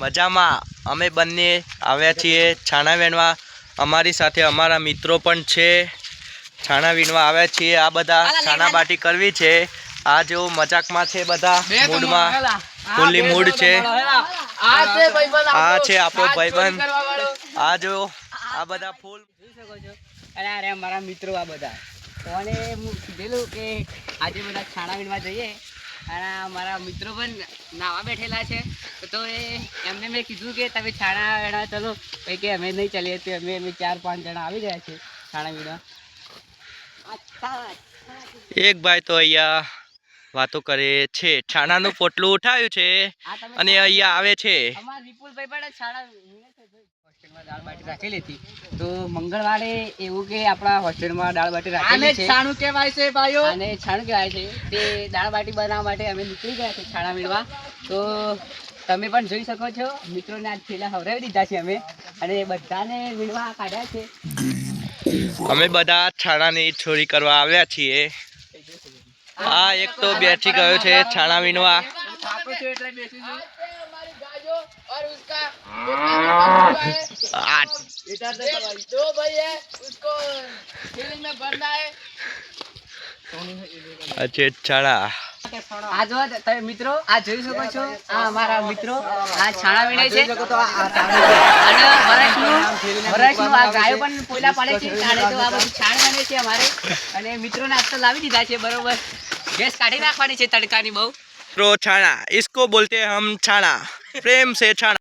મજામાં અમે બંને આવ્યા છીએ છાણા વીણવા। અમારી સાથે અમારા મિત્રો પણ છે, છાણા વીણવા આવ્યા છીએ। આ બધા છાણા બાટી કરવી છે। આ જો મજાકમાં છે, બધા મૂડમાં ફૂલી મૂડ છે। આ છે આપણો ભાઈબંધ। આ જો આ બધા ફૂલ અરે અરે મારા મિત્રો આ બધા કોને હું કીધેલું કે આજે બધા છાણા વીણવા જઈએ અને મારા મિત્રો પણ નાવા બેઠેલા છે તો એમને મેં કીધું કે તમે છાણા વીણવા ચલો ભાઈ કે અમે નહીં ચાલીએ તો અમે 4-5 જણા આવી ગયા છે છાણા વીણવા। એક ભાઈ તો અહીંયા વાતો કરે છે, છાણાનું પોટલું ઉઠાવ્યું છે અને અહીંયા આવે છે। અમારા વિપુલભાઈ પણ છાણા વીણે છે ભાઈ। હોસ્ટેલમાં દાળ બાટી રાખેલી હતી તો મંગળવારે એવું કે આપણા હોસ્ટેલમાં દાળ બાટી રાખેલી છે। છાણું કહેવાય છે ભાઈઓ, અને છાણું કહેવાય છે તે દાળ બાટી બનાવવા માટે અમે નીકળી ગયા છે છાણા વીણવા। તો તમે પણ જોઈ શકો છો મિત્રોને આજ થેલા હવરાવી દીધા છે અમે અને બધાને વીણવા કાઢ્યા છે। અમે બધા છાણાની ચોરી કરવા આવ્યા છીએ। આ એક તો બેઠી ગયો છે છાણા વીણવા। અચ્છા છાણા આ જો તમે મિત્રો આ જોઈ શકો છો આ અમારા મિત્રો આ છાણા વીણે છે અને વરસનું આ ગાયો પણ પોયલા પાડે છે તાણે તો આ બધું છાણ બને છે અમારે અને મિત્રોને આજ તો લાવી દીધા છે બરોબર। ગેસ કાઢી નાખવાની છે તડકાની બહુ। छाना इसको बोलते हैं हम छाना, प्रेम से छाना।